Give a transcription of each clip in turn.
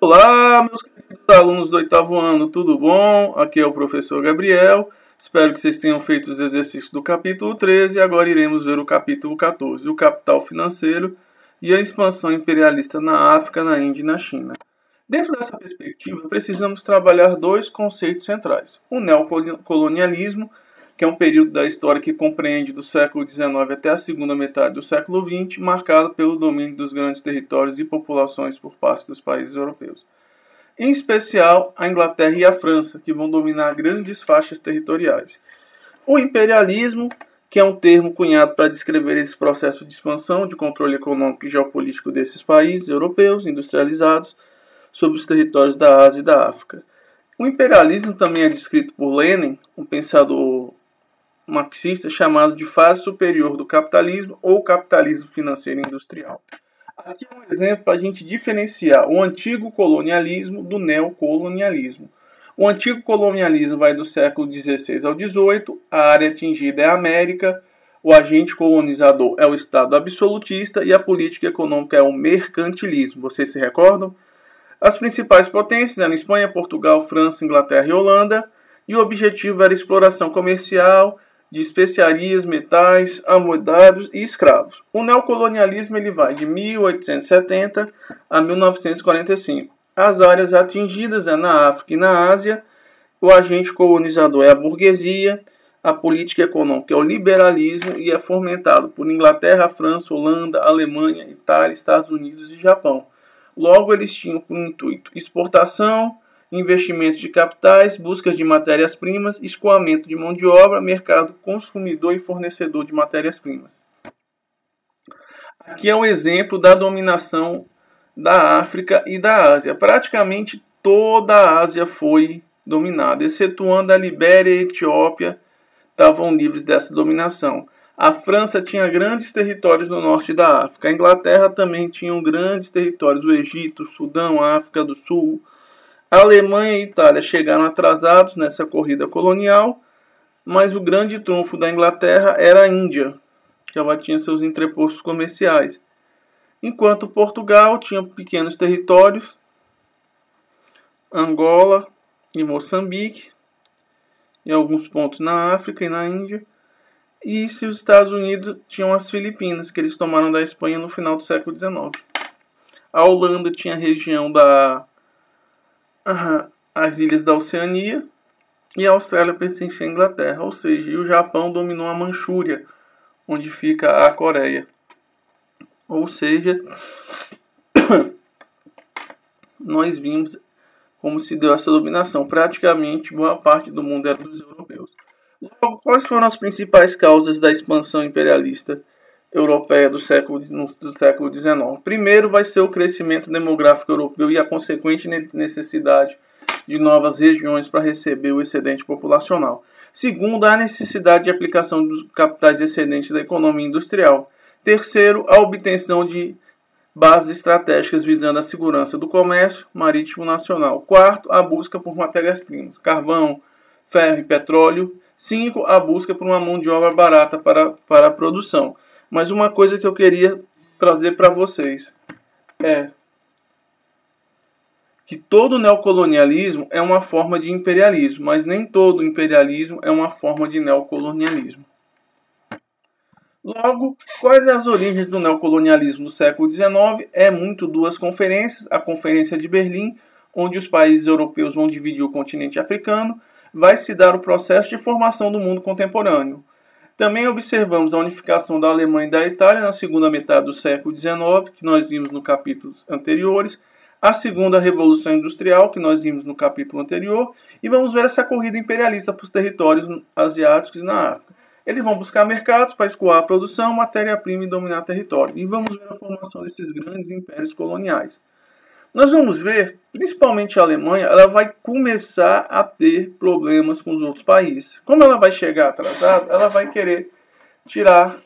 Olá, meus queridos alunos do oitavo ano, tudo bom? Aqui é o professor Gabriel. Espero que vocês tenham feito os exercícios do capítulo 13 e agora iremos ver o capítulo 14, o capital financeiro e a expansão imperialista na África, na Índia e na China. Dentro dessa perspectiva, precisamos trabalhar dois conceitos centrais. O neocolonialismo, que é um período da história que compreende do século XIX até a segunda metade do século XX, marcado pelo domínio dos grandes territórios e populações por parte dos países europeus. Em especial, a Inglaterra e a França, que vão dominar grandes faixas territoriais. O imperialismo, que é um termo cunhado para descrever esse processo de expansão, de controle econômico e geopolítico desses países europeus industrializados sobre os territórios da Ásia e da África. O imperialismo também é descrito por Lenin, um pensador marxista, chamado de fase superior do capitalismo ou capitalismo financeiro e industrial. Aqui é um exemplo para a gente diferenciar o antigo colonialismo do neocolonialismo. O antigo colonialismo vai do século XVI ao XVIII, a área atingida é a América, o agente colonizador é o Estado absolutista e a política econômica é o mercantilismo. Vocês se recordam? As principais potências eram Espanha, Portugal, França, Inglaterra e Holanda, e o objetivo era a exploração comercial de especiarias, metais, amoedados e escravos. O neocolonialismo ele vai de 1870 a 1945. As áreas atingidas é na África e na Ásia, o agente colonizador é a burguesia, a política econômica é o liberalismo e é fomentado por Inglaterra, França, Holanda, Alemanha, Itália, Estados Unidos e Japão. Logo, eles tinham por intuito exportação, investimentos de capitais, buscas de matérias-primas, escoamento de mão de obra, mercado consumidor e fornecedor de matérias-primas. Aqui é um exemplo da dominação da África e da Ásia. Praticamente toda a Ásia foi dominada, excetuando a Libéria e a Etiópia, estavam livres dessa dominação. A França tinha grandes territórios no norte da África. A Inglaterra também tinha grandes territórios, o Egito, o Sudão, a África do Sul. A Alemanha e a Itália chegaram atrasados nessa corrida colonial, mas o grande trunfo da Inglaterra era a Índia, que ela tinha seus entrepostos comerciais. Enquanto Portugal tinha pequenos territórios, Angola e Moçambique, e alguns pontos na África e na Índia. E se os Estados Unidos tinham as Filipinas, que eles tomaram da Espanha no final do século XIX. A Holanda tinha a região as ilhas da Oceania e a Austrália pertencia à Inglaterra, ou seja, e o Japão dominou a Manchúria, onde fica a Coreia. Ou seja, nós vimos como se deu essa dominação. Praticamente boa parte do mundo era dos europeus. Logo, quais foram as principais causas da expansão imperialista europeia do século XIX? Primeiro vai ser o crescimento demográfico europeu e a consequente necessidade de novas regiões para receber o excedente populacional. Segundo, a necessidade de aplicação dos capitais excedentes da economia industrial. Terceiro, a obtenção de bases estratégicas visando a segurança do comércio marítimo nacional. Quarto, a busca por matérias-primas, carvão, ferro e petróleo. 5. A busca por uma mão de obra barata para a produção. Mas uma coisa que eu queria trazer para vocês é que todo neocolonialismo é uma forma de imperialismo, mas nem todo imperialismo é uma forma de neocolonialismo. Logo, quais as origens do neocolonialismo do século XIX? É muito duas conferências. A Conferência de Berlim, onde os países europeus vão dividir o continente africano, vai se dar o processo de formação do mundo contemporâneo. Também observamos a unificação da Alemanha e da Itália na segunda metade do século XIX, que nós vimos no capítulos anteriores, a segunda Revolução Industrial, que nós vimos no capítulo anterior, e vamos ver essa corrida imperialista para os territórios asiáticos e na África. Eles vão buscar mercados para escoar a produção, matéria-prima e dominar território. E vamos ver a formação desses grandes impérios coloniais. Nós vamos ver, principalmente a Alemanha, ela vai começar a ter problemas com os outros países. Como ela vai chegar atrasada, ela vai querer tirar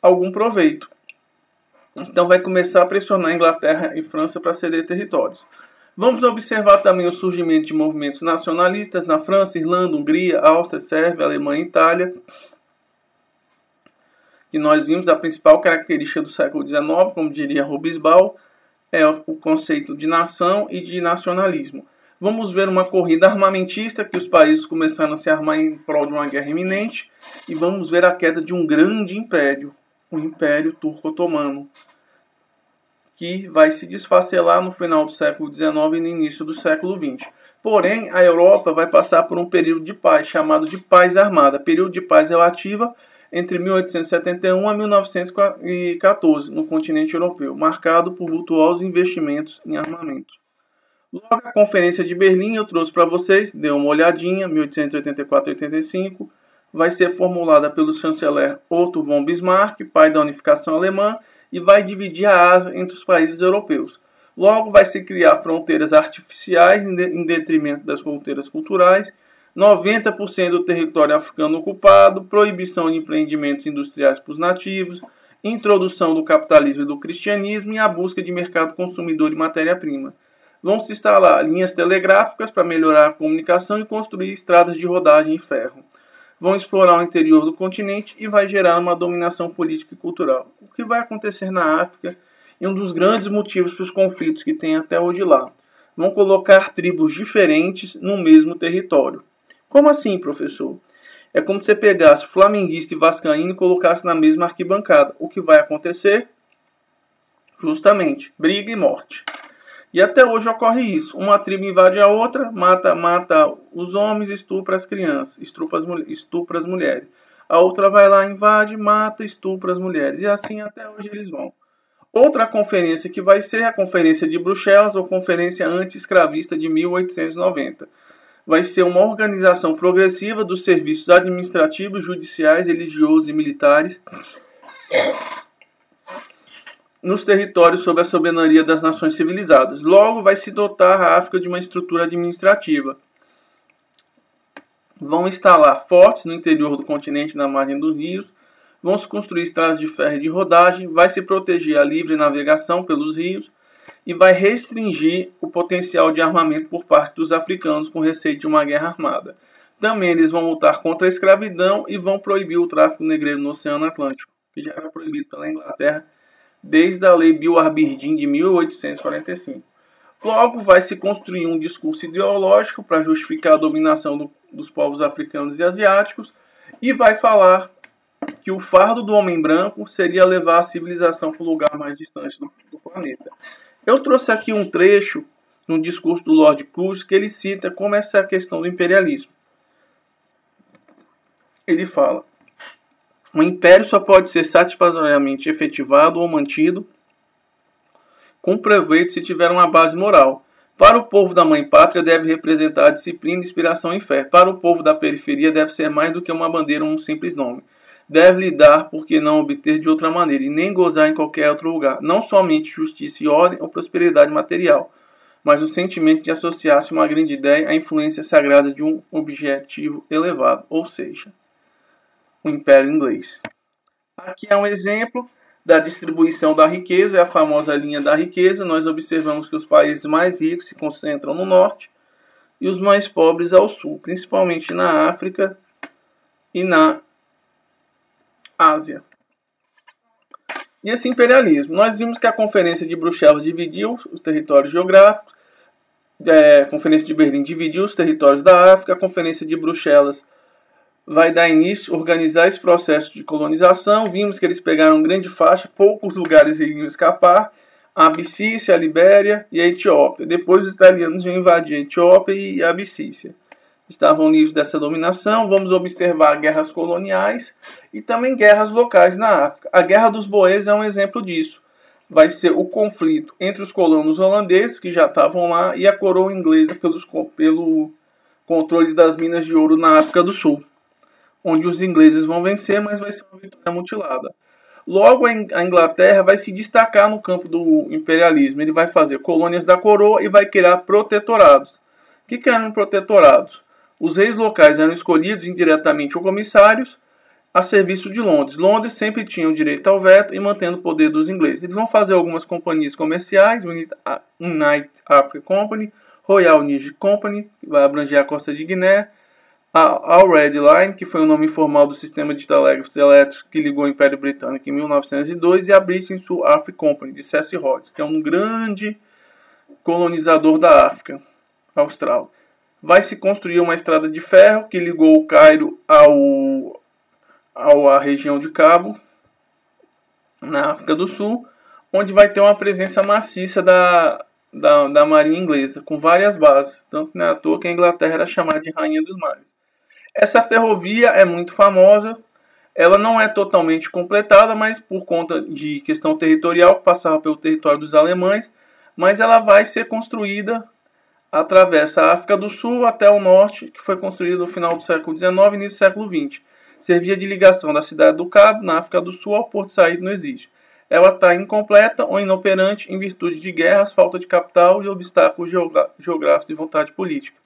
algum proveito. Então vai começar a pressionar a Inglaterra e França para ceder territórios. Vamos observar também o surgimento de movimentos nacionalistas na França, Irlanda, Hungria, Áustria, Sérvia, Alemanha e Itália. Que nós vimos a principal característica do século XIX, como diria Hobsbawm, é o conceito de nação e de nacionalismo. Vamos ver uma corrida armamentista, que os países começaram a se armar em prol de uma guerra iminente, e vamos ver a queda de um grande império, o Império Turco-Otomano, que vai se desfacelar no final do século XIX e no início do século XX. Porém, a Europa vai passar por um período de paz, chamado de paz armada, período de paz relativa entre 1871 a 1914, no continente europeu, marcado por vultuosos investimentos em armamento. Logo, a Conferência de Berlim, eu trouxe para vocês, dê uma olhadinha, 1884-85, vai ser formulada pelo chanceler Otto von Bismarck, pai da unificação alemã, e vai dividir a Ásia entre os países europeus. Logo, vai se criar fronteiras artificiais em detrimento das fronteiras culturais, 90% do território africano ocupado, proibição de empreendimentos industriais para os nativos, introdução do capitalismo e do cristianismo e a busca de mercado consumidor de matéria-prima. Vão se instalar linhas telegráficas para melhorar a comunicação e construir estradas de rodagem em ferro. Vão explorar o interior do continente e vai gerar uma dominação política e cultural. O que vai acontecer na África é um dos grandes motivos para os conflitos que tem até hoje lá. Vão colocar tribos diferentes no mesmo território. Como assim, professor? É como se você pegasse flamenguista e vascaíno e colocasse na mesma arquibancada. O que vai acontecer? Justamente, briga e morte. E até hoje ocorre isso. Uma tribo invade a outra, mata os homens, estupra as crianças, estupra as mulheres. A outra vai lá, invade, mata, estupra as mulheres. E assim até hoje eles vão. Outra conferência que vai ser a Conferência de Bruxelas, ou Conferência Anti-Escravista de 1890. Vai ser uma organização progressiva dos serviços administrativos, judiciais, religiosos e militares nos territórios sob a soberania das nações civilizadas. Logo, vai se dotar a África de uma estrutura administrativa. Vão instalar fortes no interior do continente, na margem dos rios. Vão se construir estradas de ferro e de rodagem. Vai se proteger a livre navegação pelos rios. E vai restringir o potencial de armamento por parte dos africanos com receio de uma guerra armada. Também eles vão lutar contra a escravidão e vão proibir o tráfico negreiro no Oceano Atlântico, que já era proibido pela Inglaterra desde a Lei Bill-Arbidin de 1845. Logo, vai se construir um discurso ideológico para justificar a dominação dos povos africanos e asiáticos e vai falar que o fardo do homem branco seria levar a civilização para o lugar mais distante do planeta. Eu trouxe aqui um trecho no discurso do Lord Curzon que ele cita como essa é a questão do imperialismo. Ele fala: o império só pode ser satisfatoriamente efetivado ou mantido com proveito se tiver uma base moral. Para o povo da mãe pátria deve representar a disciplina, inspiração e fé. Para o povo da periferia deve ser mais do que uma bandeira ou um simples nome. Deve lidar porque não obter de outra maneira e nem gozar em qualquer outro lugar. Não somente justiça e ordem ou prosperidade material, mas o sentimento de associar-se a uma grande ideia, a influência sagrada de um objetivo elevado, ou seja, o Império Inglês. Aqui é um exemplo da distribuição da riqueza, é a famosa linha da riqueza. Nós observamos que os países mais ricos se concentram no norte e os mais pobres ao sul, principalmente na África e na Ásia. E esse imperialismo? Nós vimos que a Conferência de Bruxelas dividiu os territórios geográficos, a Conferência de Berlim dividiu os territórios da África, a Conferência de Bruxelas vai dar início, organizar esse processo de colonização. Vimos que eles pegaram grande faixa, poucos lugares iriam escapar, a Abissícia, a Libéria e a Etiópia. Depois os italianos iam invadir a Etiópia e a Abissícia. Estavam livres dessa dominação. Vamos observar guerras coloniais e também guerras locais na África. A Guerra dos Boeres é um exemplo disso. Vai ser o conflito entre os colonos holandeses, que já estavam lá, e a coroa inglesa pelo controle das minas de ouro na África do Sul, onde os ingleses vão vencer, mas vai ser uma vitória mutilada. Logo, a Inglaterra vai se destacar no campo do imperialismo. Ele vai fazer colônias da coroa e vai criar protetorados. O que eram protetorados? Os reis locais eram escolhidos indiretamente ou comissários a serviço de Londres. Londres sempre tinha o direito ao veto e mantendo o poder dos ingleses. Eles vão fazer algumas companhias comerciais, United Africa Company, Royal Niger Company, que vai abranger a costa de Guiné, a Red Line, que foi o nome informal do sistema de telégrafos elétricos que ligou o Império Britânico em 1902, e a British South Africa Company, de Cecil Rhodes, que é um grande colonizador da África Austral. Vai se construir uma estrada de ferro que ligou o Cairo à região de Cabo, na África do Sul, onde vai ter uma presença maciça da marinha inglesa, com várias bases, tanto que não é à toa que a Inglaterra era chamada de Rainha dos Mares. Essa ferrovia é muito famosa, ela não é totalmente completada, mas por conta de questão territorial, que passava pelo território dos alemães, mas ela vai ser construída, atravessa a África do Sul até o norte, que foi construída no final do século XIX e início do século XX. Servia de ligação da cidade do Cabo, na África do Sul, ao Porto Saíd, no Exílio. Ela está incompleta ou inoperante em virtude de guerras, falta de capital e obstáculos geográficos de vontade política.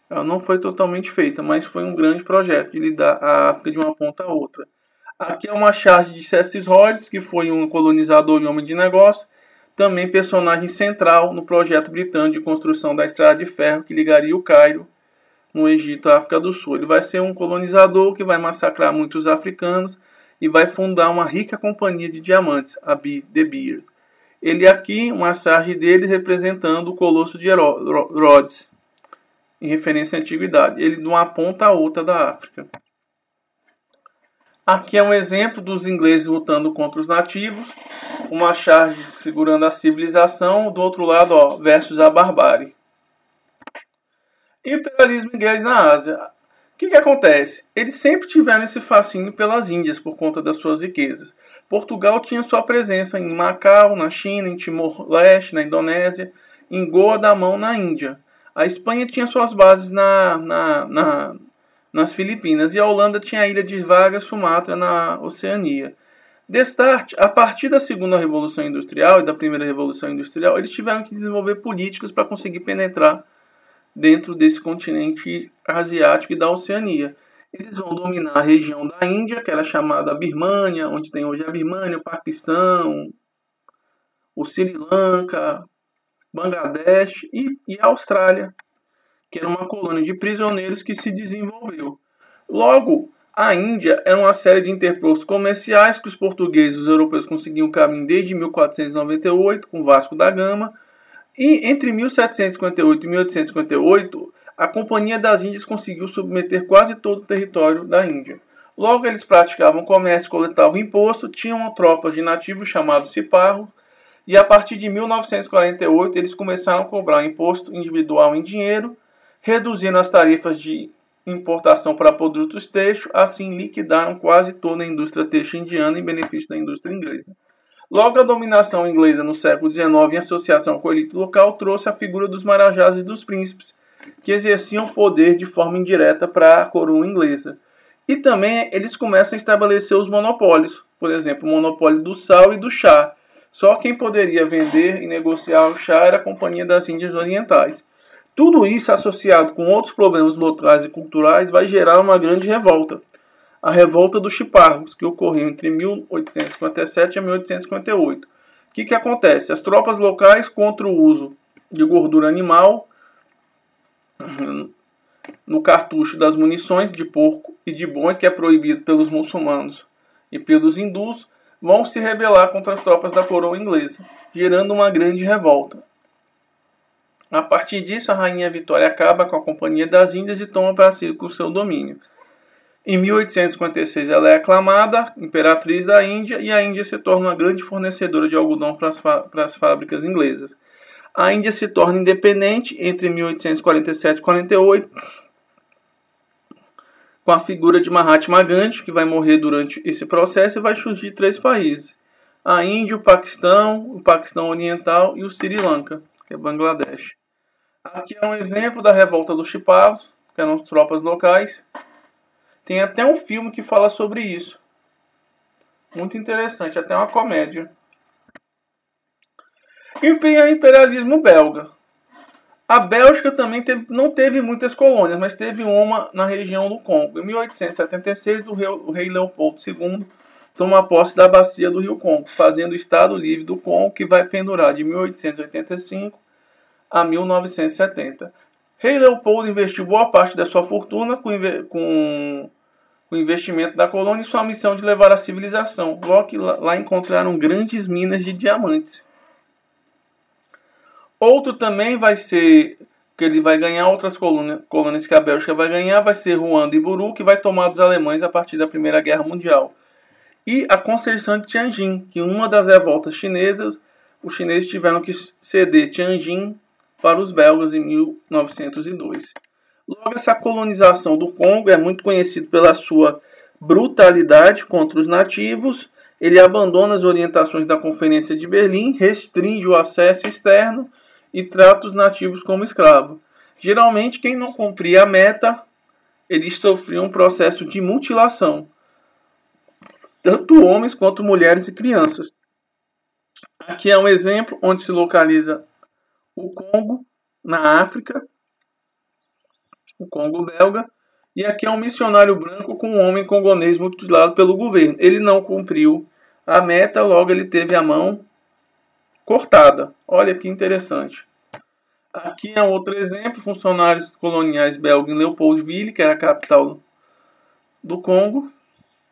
Ela não foi totalmente feita, mas foi um grande projeto de ligar a África de uma ponta a outra. Aqui é uma charge de Cecil Rhodes, que foi um colonizador e homem de negócio, também personagem central no projeto britânico de construção da estrada de ferro que ligaria o Cairo, no Egito, à África do Sul. Ele vai ser um colonizador que vai massacrar muitos africanos e vai fundar uma rica companhia de diamantes, a De Beers. Ele aqui, uma charge dele representando o Colosso de Rhodes, em referência à antiguidade, ele de uma ponta a outra da África. Aqui é um exemplo dos ingleses lutando contra os nativos, uma charge segurando a civilização, do outro lado, versus a barbárie. Imperialismo inglês na Ásia. O que acontece? Eles sempre tiveram esse fascínio pelas Índias por conta das suas riquezas. Portugal tinha sua presença em Macau, na China, em Timor-Leste, na Indonésia, em Goa da Mão, na Índia. A Espanha tinha suas bases nas Filipinas e a Holanda tinha a ilha de Vargas, Sumatra, na Oceania. Destarte, a partir da segunda Revolução Industrial e da primeira Revolução Industrial, eles tiveram que desenvolver políticas para conseguir penetrar dentro desse continente asiático e da Oceania. Eles vão dominar a região da Índia, que era chamada Birmânia, onde tem hoje a Birmânia, o Paquistão, o Sri Lanka, Bangladesh e a Austrália, que era uma colônia de prisioneiros que se desenvolveu. Logo, a Índia era uma série de interpostos comerciais que os portugueses e os europeus conseguiam caminho desde 1498, com Vasco da Gama, e entre 1758 e 1858, a Companhia das Índias conseguiu submeter quase todo o território da Índia. Logo, eles praticavam comércio, coletavam imposto, tinham tropas de nativos chamados ciparros, e a partir de 1948 eles começaram a cobrar imposto individual em dinheiro, reduzindo as tarifas de importação para produtos têxteis, assim liquidaram quase toda a indústria têxtil indiana em benefício da indústria inglesa. Logo, a dominação inglesa no século XIX, em associação com a elite local, trouxe a figura dos marajás e dos príncipes, que exerciam poder de forma indireta para a coroa inglesa. E também eles começam a estabelecer os monopólios, por exemplo, o monopólio do sal e do chá. Só quem poderia vender e negociar o chá era a Companhia das Índias Orientais. Tudo isso, associado com outros problemas locais e culturais, vai gerar uma grande revolta. A Revolta dos Ciparros, que ocorreu entre 1857 e 1858. O que acontece? As tropas locais, contra o uso de gordura animal no cartucho das munições de porco e de boi, que é proibido pelos muçulmanos e pelos hindus, vão se rebelar contra as tropas da coroa inglesa, gerando uma grande revolta. A partir disso, a rainha Vitória acaba com a Companhia das Índias e toma para si o seu domínio. Em 1856, ela é aclamada imperatriz da Índia e a Índia se torna uma grande fornecedora de algodão para as fábricas inglesas. A Índia se torna independente entre 1847 e 1848, com a figura de Mahatma Gandhi, que vai morrer durante esse processo, e vai surgir 3 países: a Índia, o Paquistão Oriental e o Sri Lanka, que é Bangladesh. Aqui é um exemplo da Revolta dos Ciparros, que eram as tropas locais. Tem até um filme que fala sobre isso. Muito interessante, até uma comédia. E o imperialismo belga. A Bélgica também não teve muitas colônias, mas teve uma na região do Congo. Em 1876, o rei Leopoldo II toma posse da bacia do Rio Congo, fazendo o Estado Livre do Congo, que vai pendurar de 1885 a 1970. Rei Leopoldo investiu boa parte da sua fortuna com o investimento da colônia e sua missão de levar a civilização. Logo que lá encontraram grandes minas de diamantes. Outro também vai ser, que ele vai ganhar outras colônias que a Bélgica vai ganhar, vai ser Ruanda e Buru, que vai tomar dos alemães a partir da Primeira Guerra Mundial. E a Conceição de Tianjin, que em uma das revoltas chinesas, os chineses tiveram que ceder Tianjin para os belgas em 1902. Logo, essa colonização do Congo é muito conhecida pela sua brutalidade contra os nativos. Ele abandona as orientações da Conferência de Berlim, restringe o acesso externo e trata os nativos como escravos. Geralmente, quem não cumpria a meta, eles sofriam um processo de mutilação, tanto homens quanto mulheres e crianças. Aqui é um exemplo onde se localiza o Congo, na África, o Congo belga, e aqui é um missionário branco com um homem congonês mutilado pelo governo. Ele não cumpriu a meta, logo ele teve a mão cortada. Olha que interessante. Aqui é outro exemplo, funcionários coloniais belgas em Leopoldville, que era a capital do Congo,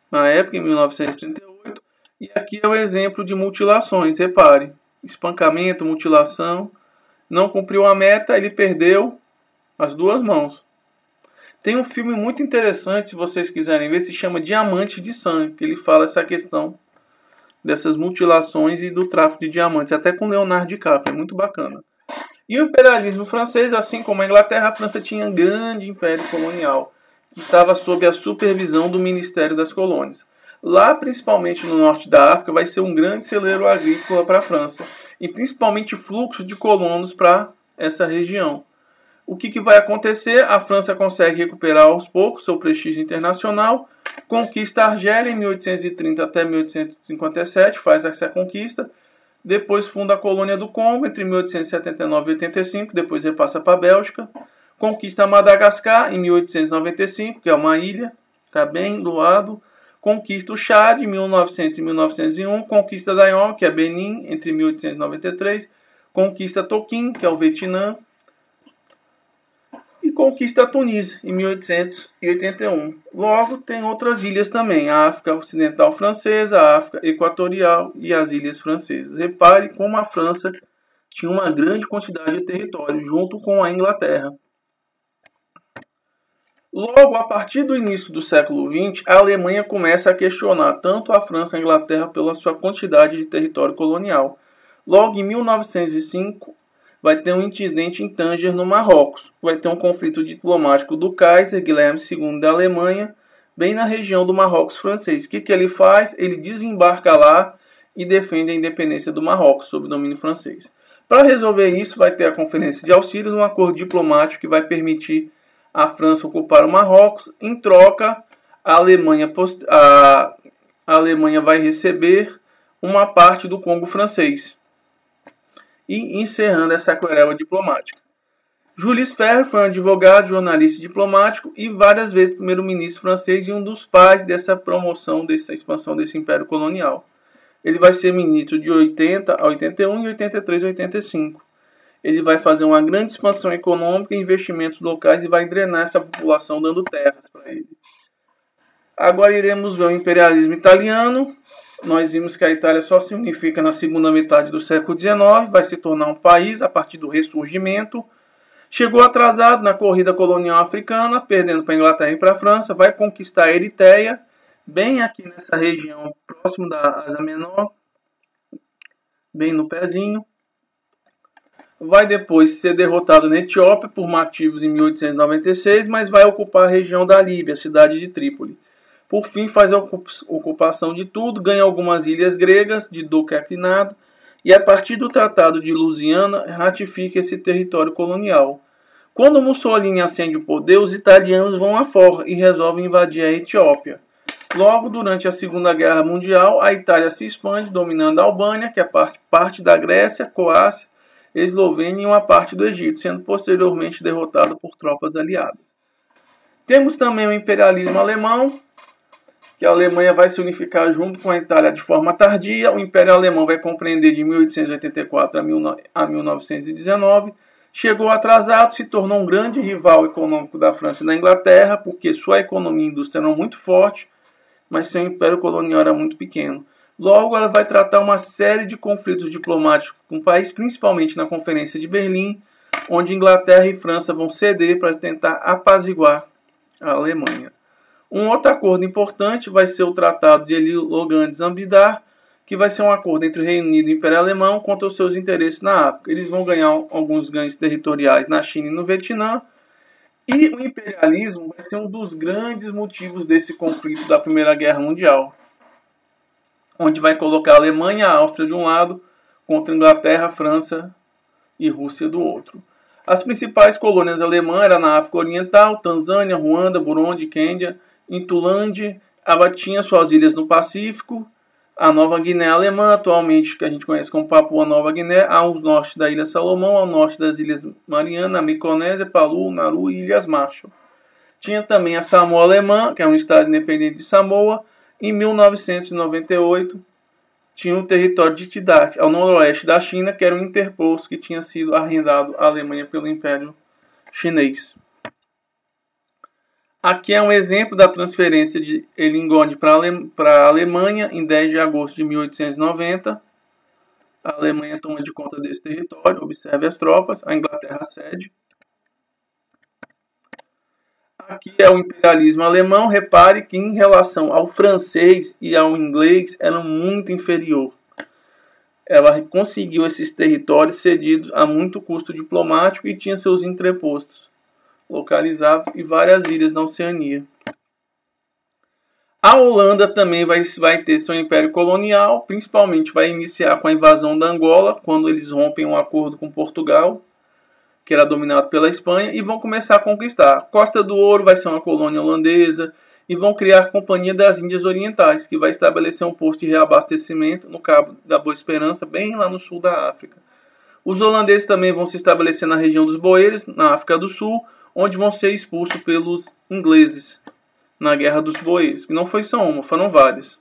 na época, em 1938. E aqui é o exemplo de mutilações, repare. Espancamento, mutilação. Não cumpriu a meta, ele perdeu as duas mãos. Tem um filme muito interessante, se vocês quiserem ver, se chama Diamantes de Sangue, que ele fala essa questão dessas mutilações e do tráfico de diamantes, até com Leonardo DiCaprio, é muito bacana. E o imperialismo francês, assim como a Inglaterra, a França tinha um grande império colonial, que estava sob a supervisão do Ministério das Colônias. Lá, principalmente no norte da África, vai ser um grande celeiro agrícola para a França, e principalmente fluxo de colonos para essa região. O que vai acontecer? A França consegue recuperar aos poucos seu prestígio internacional, conquista a Argélia em 1830 até 1857, faz essa conquista, depois funda a colônia do Congo entre 1879 e 85, depois repassa para a Bélgica, conquista Madagascar em 1895, que é uma ilha, está bem do lado, conquista o Chad em 1900 e 1901, conquista Dahomey, que é Benin, entre 1893, conquista Toquim, que é o Vietnã, e conquista a Tunísia em 1881. Logo, tem outras ilhas também, a África Ocidental Francesa, a África Equatorial e as Ilhas Francesas. Repare como a França tinha uma grande quantidade de território, junto com a Inglaterra. Logo, a partir do início do século XX, a Alemanha começa a questionar tanto a França e a Inglaterra pela sua quantidade de território colonial. Logo, em 1905, vai ter um incidente em Tanger, no Marrocos. Vai ter um conflito diplomático do Kaiser Guilherme II da Alemanha, bem na região do Marrocos francês. O que ele faz? Ele desembarca lá e defende a independência do Marrocos sob o domínio francês. Para resolver isso, vai ter a Conferência de Auxílio, um acordo diplomático que vai permitir a França ocupar o Marrocos. Em troca, a Alemanha vai receber uma parte do Congo francês. E encerrando essa querela diplomática. Jules Ferre foi um advogado, jornalista e diplomático e várias vezes primeiro-ministro francês e um dos pais dessa promoção, dessa expansão desse império colonial. Ele vai ser ministro de 80 a 81 e 83 a 85. Ele vai fazer uma grande expansão econômica, investimentos locais e vai drenar essa população dando terras para ele. Agora iremos ver o imperialismo italiano. Nós vimos que a Itália só se unifica na segunda metade do século XIX, vai se tornar um país a partir do Ressurgimento. Chegou atrasado na corrida colonial africana, perdendo para a Inglaterra e para a França, vai conquistar a Eritreia, bem aqui nessa região, próximo da Ásia Menor, bem no pezinho. Vai depois ser derrotado na Etiópia por motivos em 1896, mas vai ocupar a região da Líbia, a cidade de Trípoli. Por fim, faz a ocupação de tudo, ganha algumas ilhas gregas de Duque Aquinado e, a partir do Tratado de Lusitânia, ratifica esse território colonial. Quando Mussolini ascende o poder, os italianos vão à forra e resolvem invadir a Etiópia. Logo, durante a Segunda Guerra Mundial, a Itália se expande, dominando a Albânia, que é parte da Grécia, Croácia, Eslovênia e uma parte do Egito, sendo posteriormente derrotada por tropas aliadas. Temos também o imperialismo alemão, que a Alemanha vai se unificar junto com a Itália de forma tardia. O Império Alemão vai compreender de 1884 a 1919. Chegou atrasado, se tornou um grande rival econômico da França e da Inglaterra, porque sua economia e indústria eram muito fortes, mas seu império colonial era muito pequeno. Logo, ela vai tratar uma série de conflitos diplomáticos com o país, principalmente na Conferência de Berlim, onde Inglaterra e França vão ceder para tentar apaziguar a Alemanha. Um outro acordo importante vai ser o Tratado de Ely-Logan-Zambidar, que vai ser um acordo entre o Reino Unido e o Império Alemão contra os seus interesses na África. Eles vão ganhar alguns ganhos territoriais na China e no Vietnã. E o imperialismo vai ser um dos grandes motivos desse conflito da Primeira Guerra Mundial, onde vai colocar a Alemanha e a Áustria de um lado contra a Inglaterra, França e Rússia do outro. As principais colônias alemãs eram na África Oriental, Tanzânia, Ruanda, Burundi, Quênia, Intulândia, ela tinha suas ilhas no Pacífico, a Nova Guiné alemã, atualmente que a gente conhece como Papua Nova Guiné, ao norte da Ilha Salomão, ao norte das Ilhas Mariana, Micronésia, Palau, Nauru e Ilhas Marshall. Tinha também a Samoa Alemã, que é um estado independente de Samoa. Em 1998, tinha o território de Tidate, ao noroeste da China, que era um interposto que tinha sido arrendado à Alemanha pelo Império Chinês. Aqui é um exemplo da transferência de Ellingod para a Alemanha em 10 de agosto de 1890. A Alemanha toma de conta desse território, observe as tropas, a Inglaterra cede. Aqui é o imperialismo alemão. Repare que em relação ao francês e ao inglês era muito inferior. Ela conseguiu esses territórios cedidos a muito custo diplomático e tinha seus entrepostos localizados e várias ilhas na Oceania. A Holanda também vai ter seu império colonial, principalmente vai iniciar com a invasão da Angola, quando eles rompem um acordo com Portugal, que era dominado pela Espanha, e vão começar a conquistar. Costa do Ouro vai ser uma colônia holandesa, e vão criar a Companhia das Índias Orientais, que vai estabelecer um posto de reabastecimento no Cabo da Boa Esperança, bem lá no sul da África. Os holandeses também vão se estabelecer na região dos Boeres, na África do Sul, onde vão ser expulsos pelos ingleses na Guerra dos Boeres, que não foi só uma, foram várias.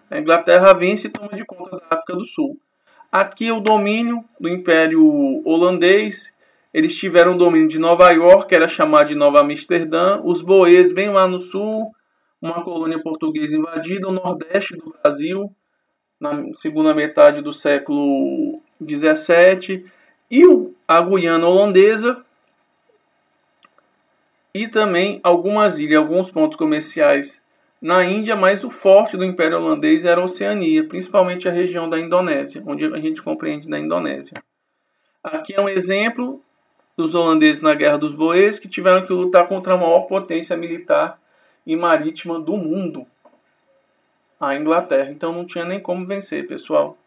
A Inglaterra vence e toma de conta da África do Sul. Aqui o domínio do Império Holandês, eles tiveram o domínio de Nova York, que era chamado de Nova Amsterdã, os Boeres bem lá no sul, uma colônia portuguesa invadida, o nordeste do Brasil, na segunda metade do século XVII, e a Guiana holandesa, e também algumas ilhas, alguns pontos comerciais na Índia, mas o forte do Império Holandês era a Oceania, principalmente a região da Indonésia, onde a gente compreende da Indonésia. Aqui é um exemplo dos holandeses na Guerra dos Boeres, que tiveram que lutar contra a maior potência militar e marítima do mundo, a Inglaterra. Então não tinha nem como vencer, pessoal.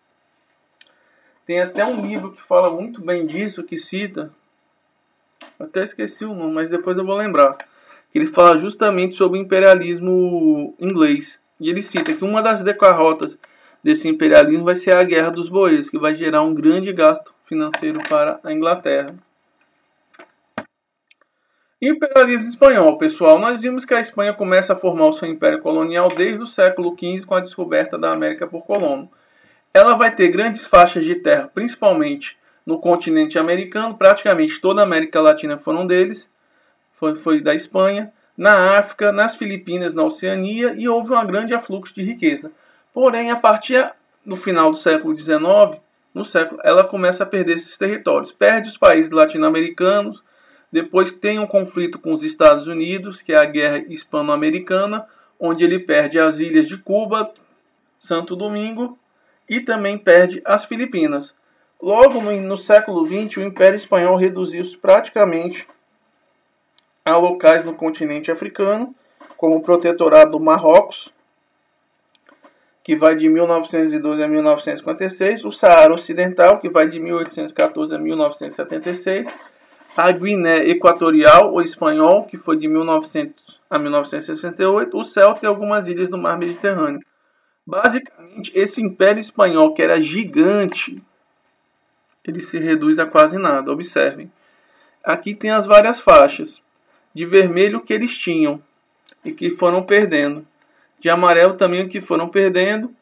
Tem até um livro que fala muito bem disso, que cita, até esqueci o nome, mas depois eu vou lembrar, que ele fala justamente sobre o imperialismo inglês. E ele cita que uma das derrotas desse imperialismo vai ser a Guerra dos Boeres, que vai gerar um grande gasto financeiro para a Inglaterra. Imperialismo espanhol, pessoal. Nós vimos que a Espanha começa a formar o seu império colonial desde o século XV com a descoberta da América por Colombo. Ela vai ter grandes faixas de terra, principalmente no continente americano. Praticamente toda a América Latina foram deles, foi da Espanha. Na África, nas Filipinas, na Oceania, e houve um grande afluxo de riqueza. Porém, a partir do final do século XIX, ela começa a perder esses territórios. Perde os países latino-americanos. Depois tem um conflito com os Estados Unidos, que é a Guerra Hispano-Americana, onde ele perde as ilhas de Cuba, Santo Domingo, e também perde as Filipinas. Logo no século XX, o Império Espanhol reduziu-se praticamente a locais no continente africano, como o Protetorado do Marrocos, que vai de 1912 a 1956, o Saara Ocidental, que vai de 1814 a 1976, a Guiné Equatorial, ou Espanhol, que foi de 1900 a 1968, o Celta e algumas ilhas do Mar Mediterrâneo. Basicamente, esse Império Espanhol, que era gigante, ele se reduz a quase nada. Observem. Aqui tem as várias faixas. De vermelho que eles tinham e que foram perdendo. De amarelo também o que foram perdendo.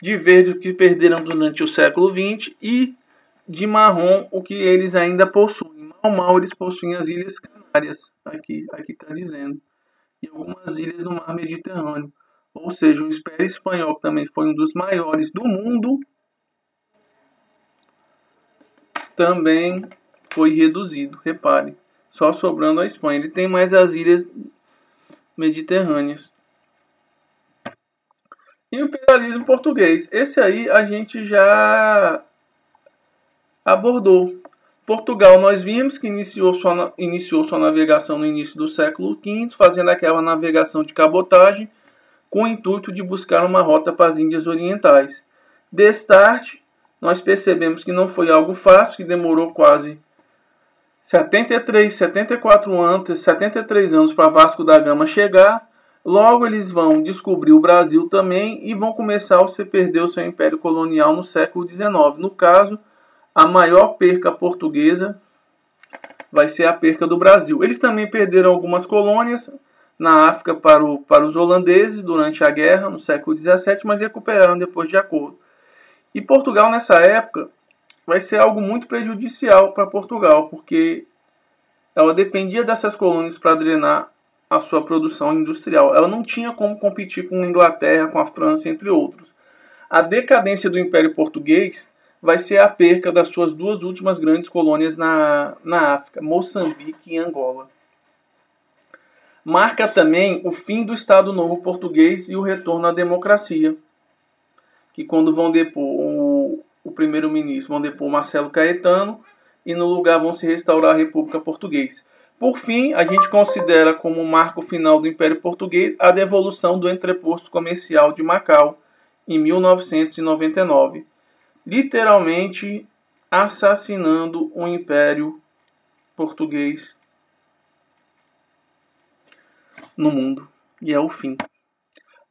De verde o que perderam durante o século XX. E de marrom o que eles ainda possuem. mal eles possuem as Ilhas Canárias, aqui está dizendo, e algumas ilhas no mar Mediterrâneo. Ou seja, o Império Espanhol, que também foi um dos maiores do mundo, também foi reduzido, repare, só sobrando a Espanha. Ele tem mais as ilhas mediterrâneas. E o imperialismo português, esse aí a gente já abordou. Portugal, nós vimos que iniciou sua navegação no início do século V, fazendo aquela navegação de cabotagem, com o intuito de buscar uma rota para as Índias Orientais. Destarte, nós percebemos que não foi algo fácil, que demorou quase 73 anos para Vasco da Gama chegar. Logo eles vão descobrir o Brasil também e vão começar a se perder o seu império colonial no século XIX. No caso, a maior perca portuguesa vai ser a perca do Brasil. Eles também perderam algumas colônias na África para os holandeses durante a guerra, no século XVII, mas recuperaram depois de acordo. E Portugal, nessa época, vai ser algo muito prejudicial para Portugal, porque ela dependia dessas colônias para drenar a sua produção industrial. Ela não tinha como competir com a Inglaterra, com a França, entre outros. A decadência do Império Português vai ser a perca das suas duas últimas grandes colônias na África, Moçambique e Angola. Marca também o fim do Estado Novo Português e o retorno à democracia, que quando vão depor o primeiro-ministro, vão depor Marcelo Caetano, e no lugar vão se restaurar a República Portuguesa. Por fim, a gente considera como marco final do Império Português a devolução do entreposto comercial de Macau, em 1999, literalmente assassinando o Império Português no mundo. E é o fim.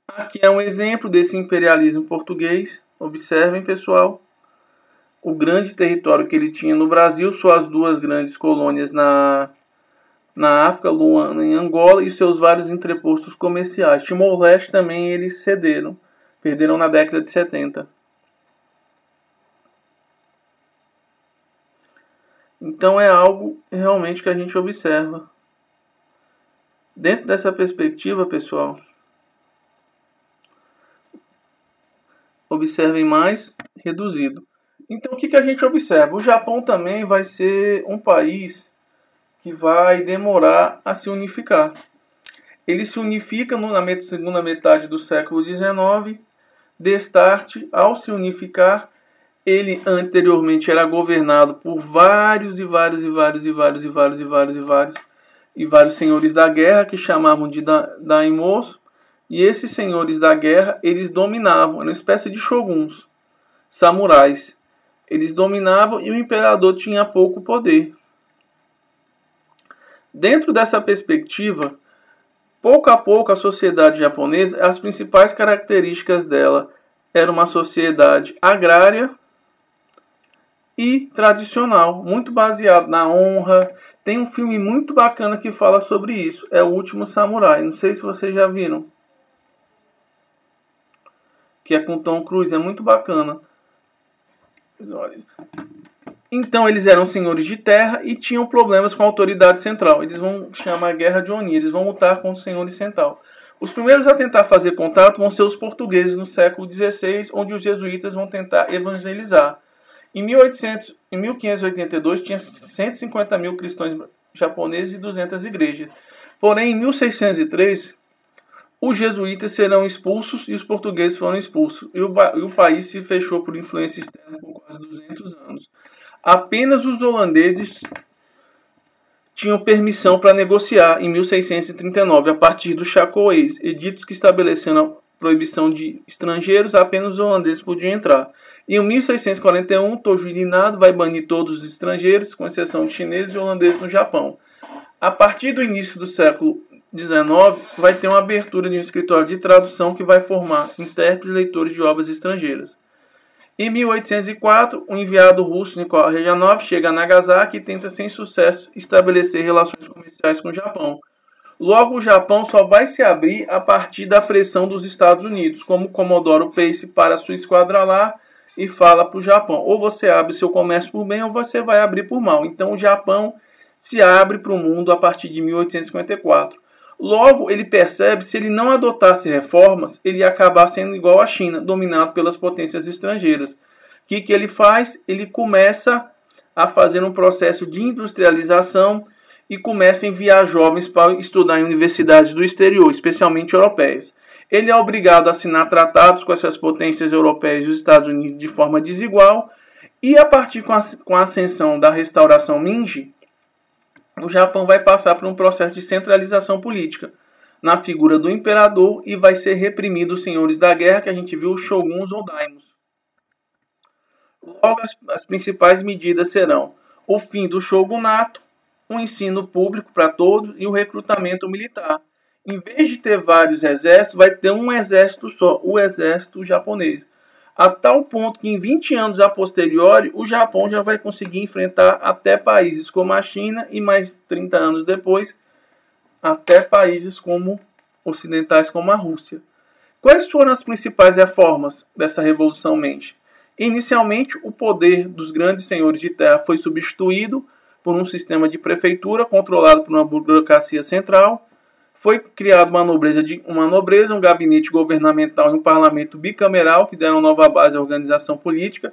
Aqui é um exemplo desse imperialismo português. Observem, pessoal, o grande território que ele tinha no Brasil, suas duas grandes colônias na África, Luanda e Angola, e seus vários entrepostos comerciais. Timor-Leste também eles cederam, perderam na década de 70. Então é algo realmente que a gente observa. Dentro dessa perspectiva, pessoal, observem mais reduzido. Então o que a gente observa? O Japão também vai ser um país que vai demorar a se unificar. Ele se unifica na segunda metade do século XIX. Destarte, ao se unificar, ele anteriormente era governado por vários senhores da guerra, que chamavam de daimyos, e esses senhores da guerra, eles dominavam, era uma espécie de shoguns, samurais. Eles dominavam e o imperador tinha pouco poder. Dentro dessa perspectiva, pouco a pouco a sociedade japonesa, as principais características dela era uma sociedade agrária e tradicional, muito baseado na honra. Tem um filme muito bacana que fala sobre isso, é O Último Samurai, não sei se vocês já viram, que é com Tom Cruise, é muito bacana. Então eles eram senhores de terra e tinham problemas com a autoridade central. Eles vão chamar a Guerra de Oni, eles vão lutar contra os senhores central. Os primeiros a tentar fazer contato vão ser os portugueses no século XVI, onde os jesuítas vão tentar evangelizar. Em 1582 tinha 150 mil cristãos japoneses e 200 igrejas. Porém, em 1603, os jesuítas serão expulsos e os portugueses foram expulsos. E o país se fechou por influência externa por quase 200 anos. Apenas os holandeses tinham permissão para negociar em 1639, a partir do Chacoês, editos que estabeleceram a proibição de estrangeiros, apenas os holandeses podiam entrar. E em 1641, Tojo Irinado vai banir todos os estrangeiros, com exceção de chineses e holandeses no Japão. A partir do início do século XIX, vai ter uma abertura de um escritório de tradução que vai formar intérpretes e leitores de obras estrangeiras. Em 1804, o enviado russo Nikolai Rejanov chega a Nagasaki e tenta sem sucesso estabelecer relações comerciais com o Japão. Logo, o Japão só vai se abrir a partir da pressão dos Estados Unidos, como o Comodoro Pace para sua esquadra lá e fala para o Japão: ou você abre seu comércio por bem ou você vai abrir por mal. Então o Japão se abre para o mundo a partir de 1854. Logo, ele percebe que se ele não adotasse reformas, ele ia acabar sendo igual à China, dominado pelas potências estrangeiras. O que ele faz? Ele começa a fazer um processo de industrialização e começa a enviar jovens para estudar em universidades do exterior, especialmente europeias. Ele é obrigado a assinar tratados com essas potências europeias e os Estados Unidos de forma desigual, e a partir com a ascensão da restauração Meiji, o Japão vai passar por um processo de centralização política na figura do imperador e vai ser reprimido os senhores da guerra, que a gente viu, os shoguns ou daimyos. Logo, as principais medidas serão o fim do shogunato, o ensino público para todos e o recrutamento militar. Em vez de ter vários exércitos, vai ter um exército só, o exército japonês. A tal ponto que em 20 anos a posteriori, o Japão já vai conseguir enfrentar até países como a China e mais 30 anos depois, até países como ocidentais como a Rússia. Quais foram as principais reformas dessa Revolução Meiji? Inicialmente, o poder dos grandes senhores de terra foi substituído por um sistema de prefeitura controlado por uma burocracia central. Foi criada uma nobreza, um gabinete governamental e um parlamento bicameral que deram nova base à organização política.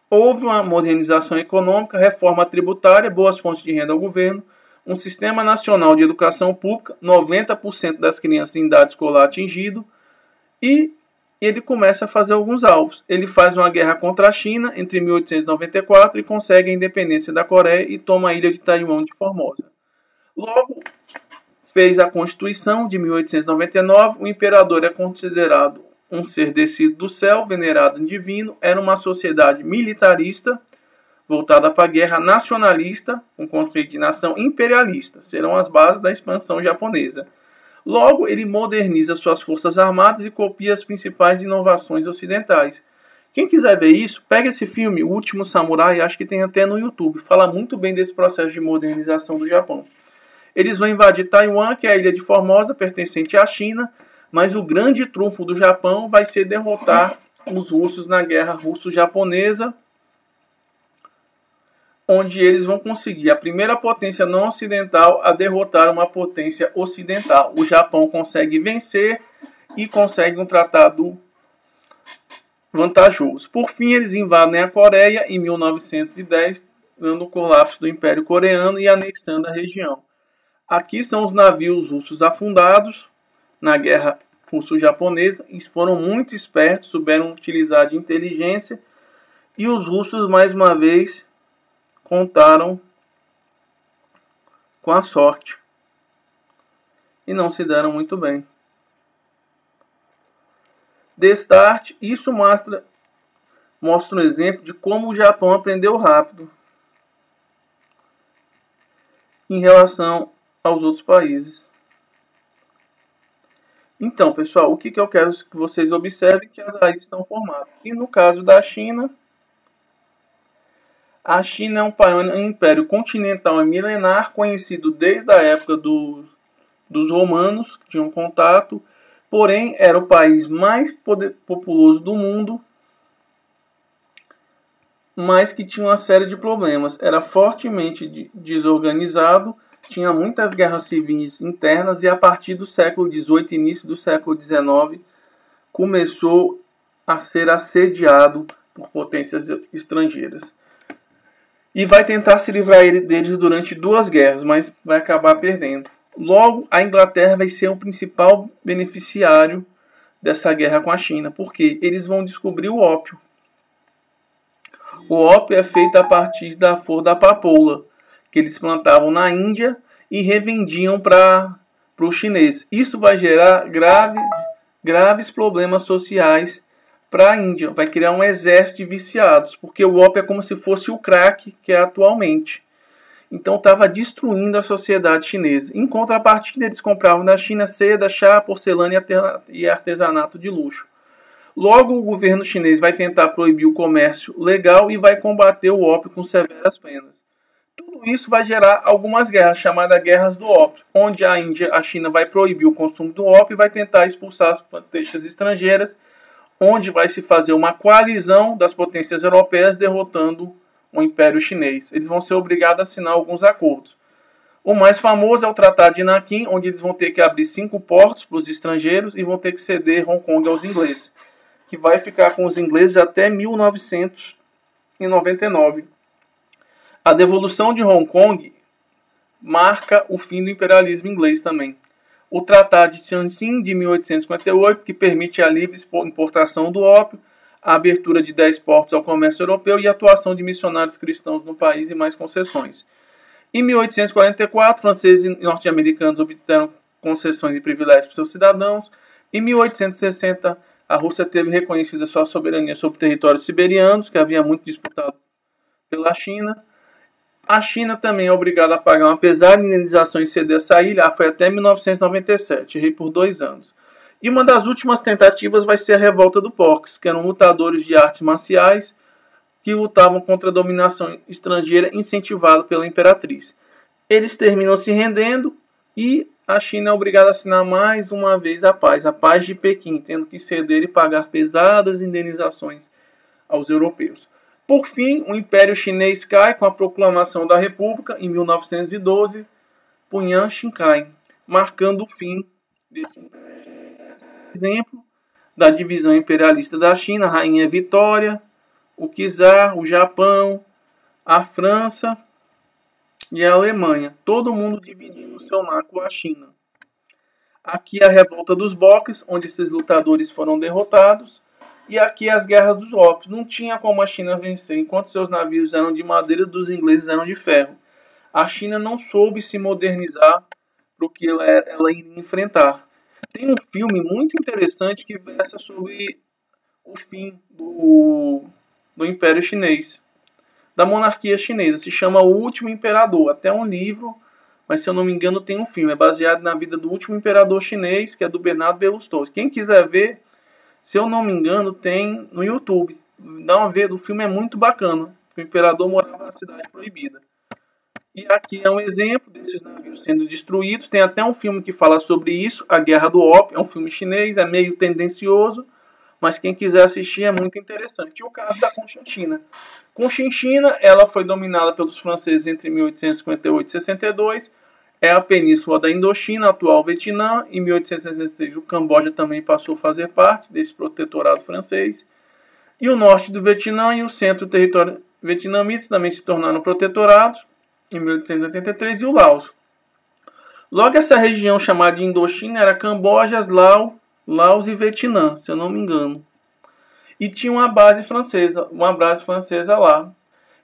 Houve uma modernização econômica, reforma tributária, boas fontes de renda ao governo, um sistema nacional de educação pública, 90% das crianças em idade escolar atingido, e ele começa a fazer alguns alvos. Ele faz uma guerra contra a China entre 1894 e consegue a independência da Coreia e toma a ilha de Taiwan de Formosa. Logo, fez a Constituição de 1899, o imperador é considerado um ser descido do céu, venerado em divino, era uma sociedade militarista, voltada para a guerra, nacionalista, com conceito de nação imperialista, serão as bases da expansão japonesa. Logo, ele moderniza suas forças armadas e copia as principais inovações ocidentais. Quem quiser ver isso, pega esse filme, O Último Samurai, acho que tem até no YouTube, fala muito bem desse processo de modernização do Japão. Eles vão invadir Taiwan, que é a ilha de Formosa, pertencente à China, mas o grande trunfo do Japão vai ser derrotar os russos na guerra russo-japonesa, onde eles vão conseguir a primeira potência não ocidental a derrotar uma potência ocidental. O Japão consegue vencer e consegue um tratado vantajoso. Por fim, eles invadem a Coreia em 1910, dando o colapso do Império Coreano e anexando a região. Aqui são os navios russos afundados na guerra russo-japonesa. Eles foram muito espertos, souberam utilizar de inteligência, e os russos, mais uma vez, contaram com a sorte e não se deram muito bem. Destarte, isso mostra um exemplo de como o Japão aprendeu rápido em relação aos outros países. Então, pessoal, o que eu quero que vocês observem, que as raízes estão formadas. E no caso da China, a China é um império continental e milenar, conhecido desde a época dos romanos, que tinham contato, porém era o país mais populoso do mundo, mas que tinha uma série de problemas. Era fortemente desorganizado, tinha muitas guerras civis internas, e a partir do século XVIII, início do século XIX, começou a ser assediado por potências estrangeiras. E vai tentar se livrar deles durante 2 guerras, mas vai acabar perdendo. Logo, a Inglaterra vai ser o principal beneficiário dessa guerra com a China, porque eles vão descobrir o ópio. O ópio é feito a partir da flor da papoula, que eles plantavam na Índia e revendiam para os chineses. Isso vai gerar graves problemas sociais para a Índia. Vai criar um exército de viciados, porque o ópio é como se fosse o crack que é atualmente. Então estava destruindo a sociedade chinesa. Em contrapartida, eles compravam da China seda, chá, porcelana e artesanato de luxo. Logo, o governo chinês vai tentar proibir o comércio legal e vai combater o ópio com severas penas. Tudo isso vai gerar algumas guerras, chamadas guerras do ópio, onde a China vai proibir o consumo do ópio e vai tentar expulsar as potências estrangeiras, onde vai se fazer uma coalizão das potências europeias derrotando o Império Chinês. Eles vão ser obrigados a assinar alguns acordos. O mais famoso é o Tratado de Nanquim, onde eles vão ter que abrir 5 portos para os estrangeiros e vão ter que ceder Hong Kong aos ingleses, que vai ficar com os ingleses até 1999. A devolução de Hong Kong marca o fim do imperialismo inglês também. O Tratado de Tianjin, de 1858, que permite a livre importação do ópio, a abertura de 10 portos ao comércio europeu e a atuação de missionários cristãos no país e mais concessões. Em 1844, franceses e norte-americanos obtiveram concessões e privilégios para seus cidadãos. Em 1860, a Rússia teve reconhecida sua soberania sobre territórios siberianos, que havia muito disputado pela China. A China também é obrigada a pagar uma pesada indenização e ceder essa ilha, foi até 1997, por 2 anos. E uma das últimas tentativas vai ser a revolta do POX, que eram lutadores de artes marciais que lutavam contra a dominação estrangeira incentivada pela imperatriz. Eles terminam se rendendo e a China é obrigada a assinar mais uma vez a paz de Pequim, tendo que ceder e pagar pesadas indenizações aos europeus. Por fim, o Império Chinês cai com a proclamação da República em 1912 por Yuan Shikai, marcando o fim desse exemplo da divisão imperialista da China, a Rainha Vitória, o czar, o Japão, a França e a Alemanha. Todo mundo dividindo o seu lar com a China. Aqui a revolta dos Boxers, onde esses lutadores foram derrotados. E aqui as guerras dos ópios. Não tinha como a China vencer. Enquanto seus navios eram de madeira, dos ingleses eram de ferro. A China não soube se modernizar para o que ela iria enfrentar. Tem um filme muito interessante que versa sobre o fim do Império Chinês, da monarquia chinesa. Se chama O Último Imperador. Até um livro, mas se eu não me engano tem um filme. É baseado na vida do último imperador chinês, que é do Bernardo Berlusconi. Quem quiser ver, se eu não me engano, tem no YouTube. Dá uma vez, o filme é muito bacana. O imperador morava na cidade proibida. E aqui é um exemplo desses navios sendo destruídos. Tem até um filme que fala sobre isso, A Guerra do Ópio. É um filme chinês, é meio tendencioso, mas quem quiser assistir é muito interessante. E o caso da Conchinchina. Conchinchina, ela foi dominada pelos franceses entre 1858 e 62. É a península da Indochina, atual Vietnã. Em 1866, o Camboja também passou a fazer parte desse protetorado francês. E o norte do Vietnã e o centro do território vietnamita também se tornaram protetorados em 1883, e o Laos. Logo, essa região chamada de Indochina era Camboja, Laos e Vietnã, se eu não me engano. E tinha uma base francesa lá.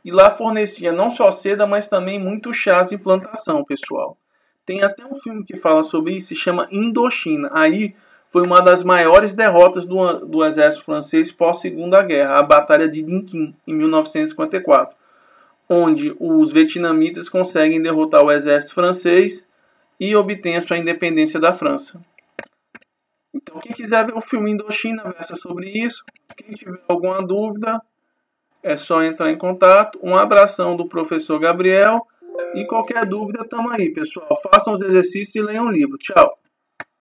E lá fornecia não só seda, mas também muitos chás em plantação, pessoal. Tem até um filme que fala sobre isso, se chama Indochina. Aí foi uma das maiores derrotas do exército francês pós-Segunda Guerra, a Batalha de Din Kinh, em 1954. Onde os vietnamitas conseguem derrotar o exército francês e obtêm a sua independência da França. Então, quem quiser ver o filme Indochina, versa sobre isso. Quem tiver alguma dúvida, é só entrar em contato. Um abração do professor Gabriel. E qualquer dúvida, tamo aí, pessoal. Façam os exercícios e leiam o livro. Tchau!